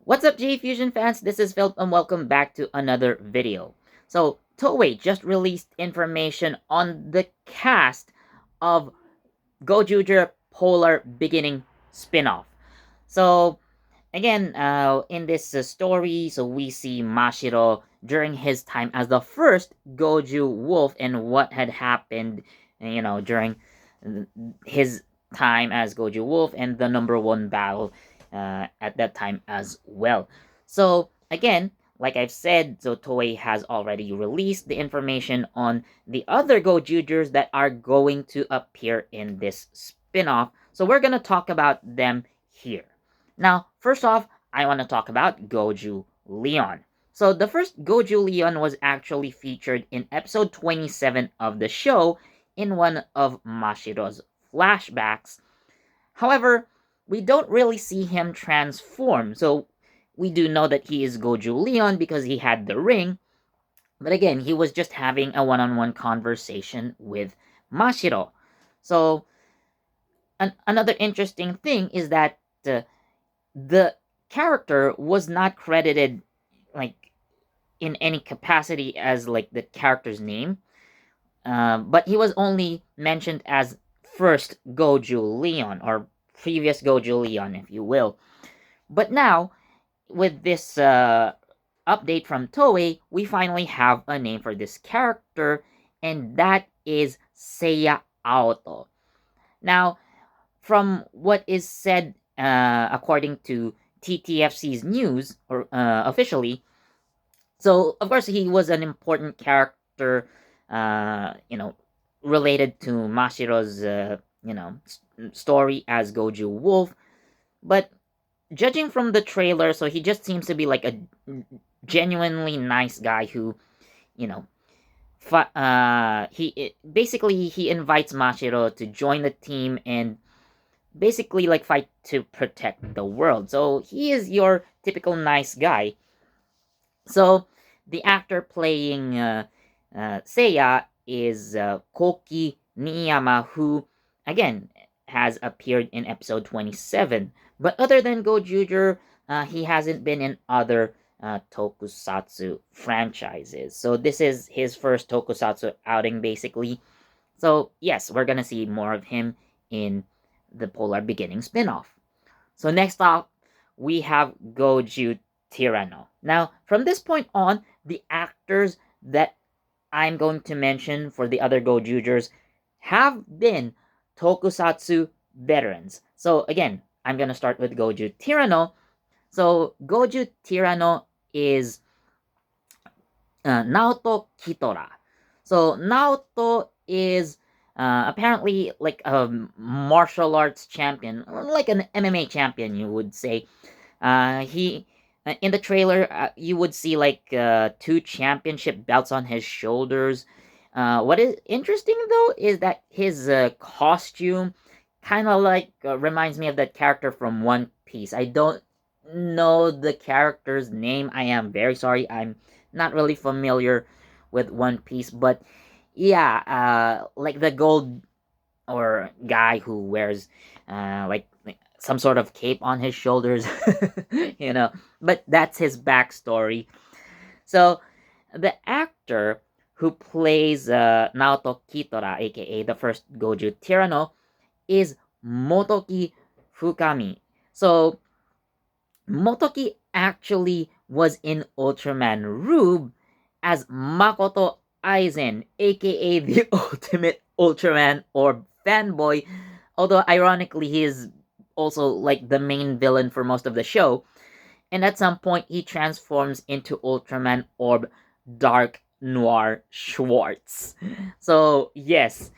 What's up, JEFusion fans? This is Philip and welcome back to another video. So, Toei just released information on the cast of Gozyuger Polar Beginning spin-off. So, again, in this story, so we see Mashiro during his time as the first Goju Wolf and what had happened, during his time as Goju Wolf and the number one battle at that time as well. So again, like I've said, so Toei has already released the information on the other Gozyugers that are going to appear in this spin-off. So we're gonna talk about them here. Now, first off, I want to talk about Goju Leon. So the first Goju Leon was actually featured in episode 27 of the show in one of Mashiro's flashbacks. However, we don't really see him transform. So we do know that he is Goju Leon because he had the ring. But again, he was just having a one-on-one conversation with Mashiro. So another interesting thing is that the character was not credited like in any capacity as like the character's name, but he was only mentioned as first Goju Leon or previous Goju Leon, if you will. But now, with this update from Toei, we finally have a name for this character, and that is Seiya Aoto. Now, from what is said according to TTFC's news, or officially, so of course he was an important character, related to Mashiro's, story as Goju Wolf. But judging from the trailer, so he just seems to be like a genuinely nice guy who, you know, basically he invites Mashiro to join the team and basically like fight to protect the world. So he is your typical nice guy. So the actor playing Seiya is Koki Niyama, who again has appeared in episode 27. But other than Gojuger, he hasn't been in other tokusatsu franchises. So this is his first tokusatsu outing, basically. So yes, we're gonna see more of him in the Polar Beginning spin-off. So next up, we have Goju Tirano. Now, from this point on, the actors that I'm going to mention for the other Gojoogers have been tokusatsu veterans. So again, I'm gonna start with Goju Tirano. So Goju Tirano is Naoto Kitora. So Naoto is apparently like a martial arts champion, like an MMA champion, you would say. He in the trailer, you would see like two championship belts on his shoulders. What is interesting though is that his costume kind of like reminds me of that character from One Piece. I don't know the character's name. I am very sorry. I'm not really familiar with One Piece, but yeah, like the gold or guy who wears like some sort of cape on his shoulders, but that's his backstory. So the actor who plays Naoto Kitora, aka the first Goju Tirano, is Motoki Fukami. So Motoki actually was in Ultraman Rube as Makoto Aizen, aka the ultimate Ultraman Orb fanboy, although ironically he is also like the main villain for most of the show. And at some point he transforms into Ultraman Orb Dark Noir Schwartz. So yes,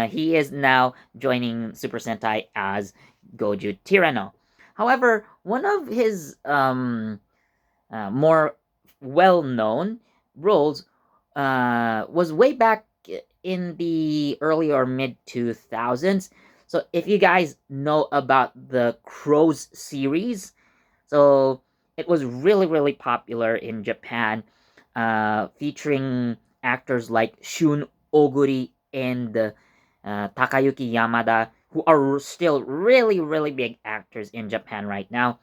he is now joining Super Sentai as Goju Tirano. However, one of his more well-known roles was way back in the early or mid 2000s. So if you guys know about the Crows series, so it was really, really popular in Japan, featuring actors like Shun Oguri and Takayuki Yamada, who are still really, really big actors in Japan right now.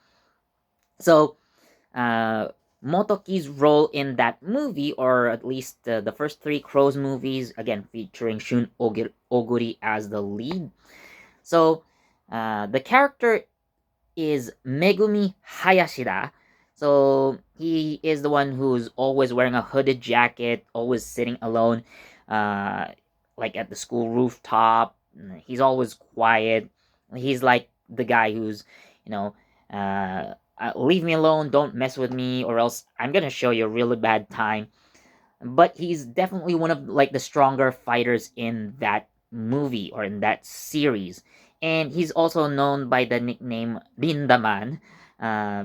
So Motoki's role in that movie, or at least the first three Crows movies, again featuring Oguri as the lead. So the character is Megumi Hayashida. So he is the one who's always wearing a hooded jacket, always sitting alone, uh, like at the school rooftop. He's always quiet. He's like the guy who's, you know, leave me alone, don't mess with me, or else I'm gonna show you a really bad time. But he's definitely one of like the stronger fighters in that movie or in that series, and he's also known by the nickname Rindaman,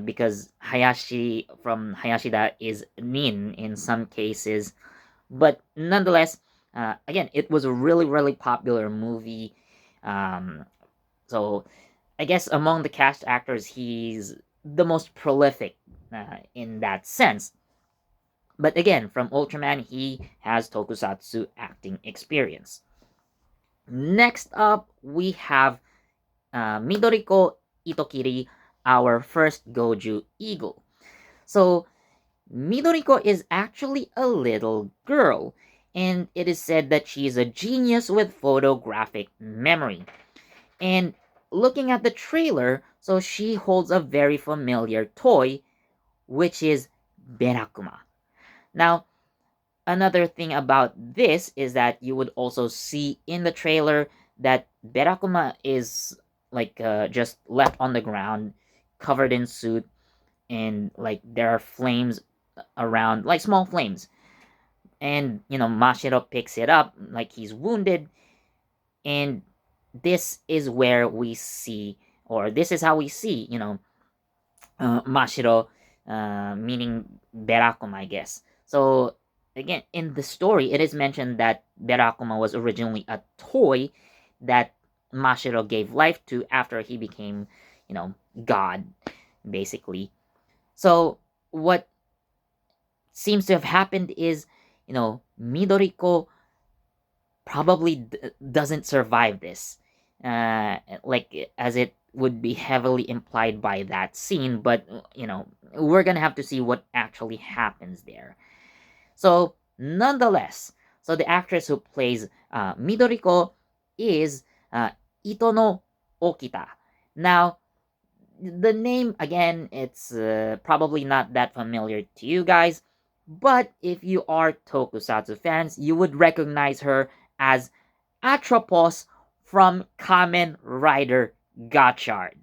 because Hayashi from Hayashida is Nin in some cases. But nonetheless, again, it was a really popular movie. Um, so I guess among the cast actors, he's the most prolific in that sense. But again, from Ultraman, he has tokusatsu acting experience. Next up, we have Midoriko Itokiri, our first Goju Eagle. So, Midoriko is actually a little girl, and it is said that she is a genius with photographic memory. And looking at the trailer, so she holds a very familiar toy, which is Berakuma. Now, another thing about this is that you would also see in the trailer that Berakuma is like just left on the ground, covered in soot, and like there are flames around, like small flames. And Mashiro picks it up like he's wounded, and this is where we see, or this is how we see, Mashiro, meaning Berakuma, I guess. So again, in the story, it is mentioned that Berakuma was originally a toy that Mashiro gave life to after he became, God, basically. So what seems to have happened is, Midoriko probably doesn't survive this, like as it would be heavily implied by that scene. But we're gonna have to see what actually happens there. So nonetheless, so the actress who plays Midoriko is Itono Okita. Now, the name, again, it's probably not that familiar to you guys, but if you are tokusatsu fans, you would recognize her as Atropos from Kamen Rider Gotchard,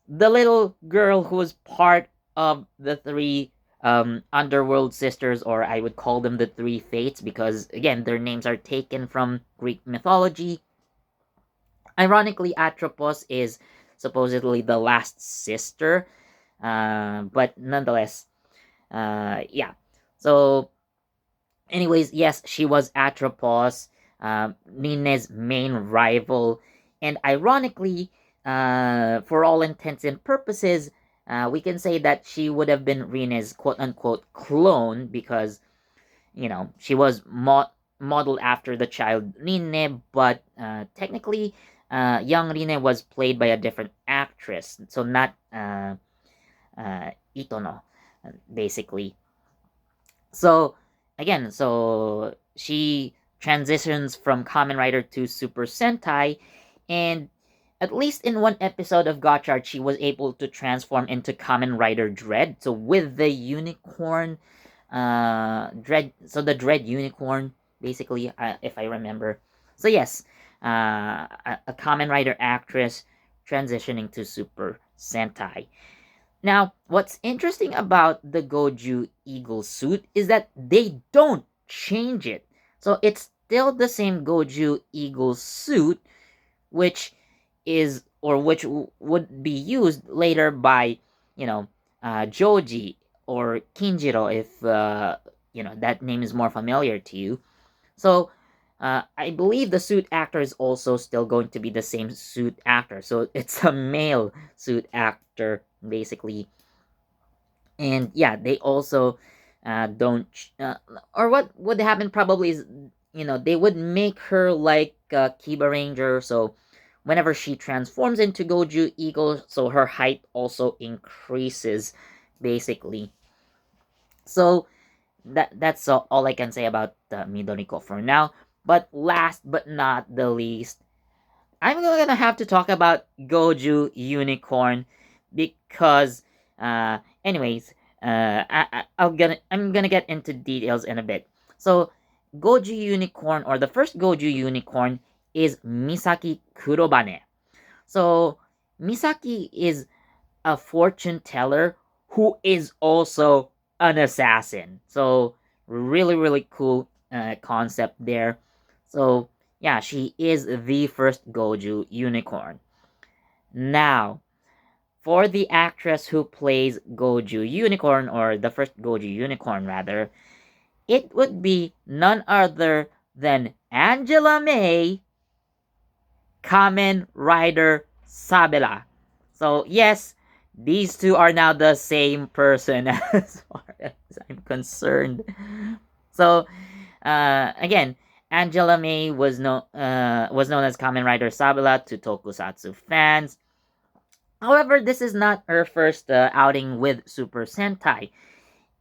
the little girl who was part of the three underworld sisters, or I would call them the three fates, because again, their names are taken from Greek mythology. Ironically, Atropos is supposedly the last sister, but nonetheless, yeah. So, anyways, yes, she was Atropos, Nine's main rival, and ironically, for all intents and purposes, we can say that she would have been Rine's quote unquote clone, because she was modeled after the child Rine, but technically, young Rine was played by a different actress, so not Itono, basically. So again, so she transitions from Kamen Rider to Super Sentai, and at least in one episode of Gotchard, she was able to transform into Kamen Rider Dread. So with the unicorn, Dread, so the Dread unicorn, basically, if I remember. So yes, a Kamen Rider actress transitioning to Super Sentai. Now, what's interesting about the Goju Eagle suit is that they don't change it. So it's still the same Goju Eagle suit, which is, or which would be used later by, Joji or Kinjiro, if, that name is more familiar to you. So, I believe the suit actor is also still going to be the same suit actor. So it's a male suit actor, basically. And yeah, they also don't, or what would happen probably is, they would make her like Kiba Ranger. So whenever she transforms into Goju Eagle, so her height also increases basically. So that's all I can say about Midoriko for now. But last but not the least, I'm gonna have to talk about Goju Unicorn because, anyways, I'm gonna get into details in a bit. So, Goju Unicorn, or the first Goju Unicorn, is Misaki Kurobane. So, Misaki is a fortune teller who is also an assassin. So really, really cool concept there. So yeah, she is the first Goju unicorn. Now, for the actress who plays Goju unicorn, or the first Goju unicorn rather, it would be none other than Angela May Kamen Rider Sabela. So yes, these two are now the same person as far as I'm concerned. So again, Angela May was known as Kamen Rider Sabela to Tokusatsu fans. However, this is not her first outing with Super Sentai.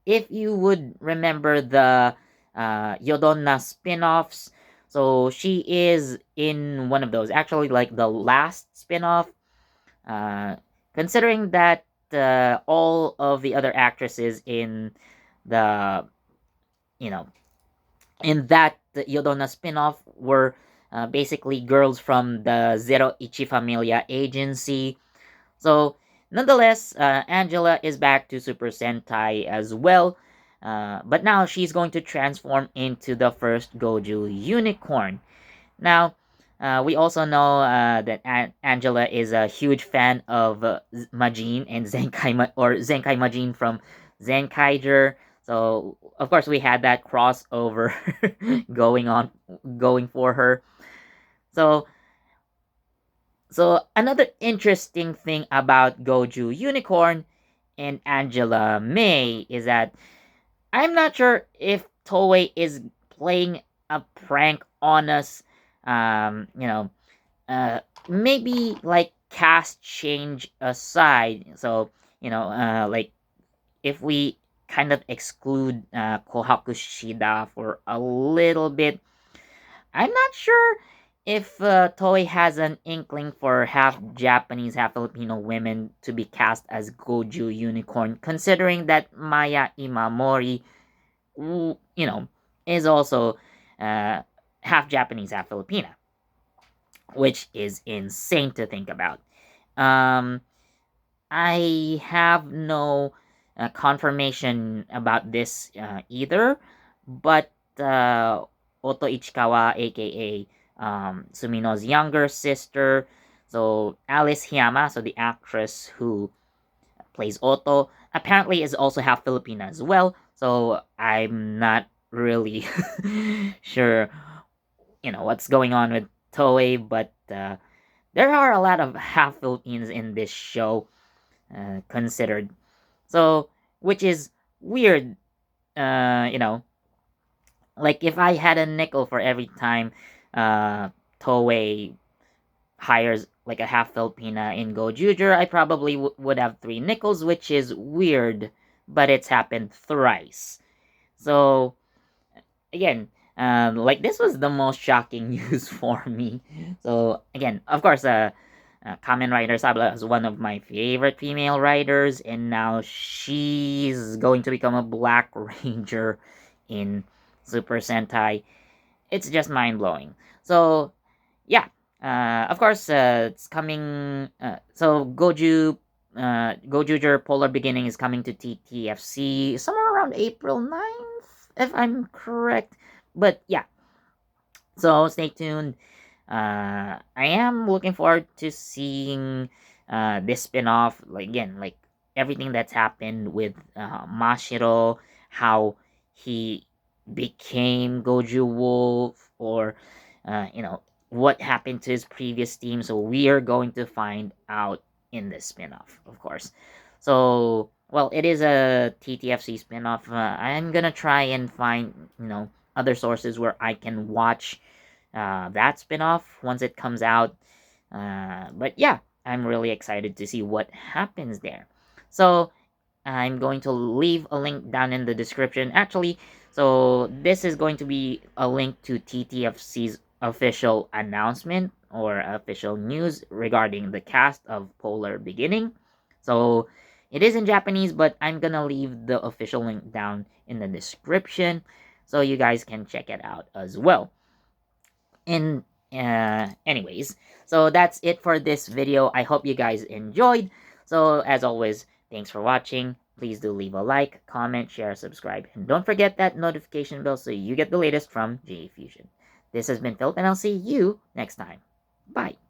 If you would remember the Yodonna spin-offs, so she is in one of those. Actually, like the last spin-off. Uh, Considering that all of the other actresses in the you know in that Yodonna spin-off were basically girls from the Zero Ichi Familia agency. So, nonetheless, Angela is back to Super Sentai as well. But now she's going to transform into the first Goju unicorn. Now, we also know that Angela is a huge fan of Majin and Zenkai Majin from Zenkaiger. So, of course, we had that crossover going for her. So, another interesting thing about Goju Unicorn and Angela May is that I'm not sure if Toei is playing a prank on us. You know, maybe like cast change aside. So like if we kind of exclude Kohaku Shida for a little bit, I'm not sure if Toei has an inkling for half Japanese, half Filipino women to be cast as Goju Unicorn, considering that Maya Imamori, is also uh, half Japanese, half Filipina, which is insane to think about. Um, I have no confirmation about this either, but Oto Ichikawa, aka Sumino's younger sister, so Alice Hiyama, so the actress who plays Otto, apparently is also half Filipina as well. So I'm not really sure, what's going on with Toei, but there are a lot of half Philippines in this show considered. So, which is weird, you know, like if I had a nickel for every time Toei hires like a half Filipina in Gozyuger, I probably would have 3 nickels, which is weird, but it's happened thrice. So, again, like this was the most shocking news for me. So, again, of course, Kamen Rider Sabla is one of my favorite female writers, and now she's going to become a Black Ranger in Super Sentai. It's just mind blowing. So, yeah, of course, it's coming. Gojuger Polar Beginning is coming to TTFC somewhere around April 9th, if I'm correct. But yeah, so stay tuned. I am looking forward to seeing this spin-off. Like again, like everything that's happened with Mashiro, how he became Goju Wolf, or what happened to his previous team. So we are going to find out in this spin-off, of course. So well, it is a TTFC spin-off. I'm gonna try and find other sources where I can watch that spin-off once it comes out. But yeah, I'm really excited to see what happens there. So I'm going to leave a link down in the description. Actually, so this is going to be a link to TTFC's official announcement or official news regarding the cast of Polar Beginning. So it is in Japanese, but I'm gonna leave the official link down in the description so you guys can check it out as well. And anyways, so that's it for this video. I hope you guys enjoyed. So as always, thanks for watching. Please do leave a like, comment, share, subscribe, and don't forget that notification bell so you get the latest from JEFusion. This has been Philip, and I'll see you next time. Bye.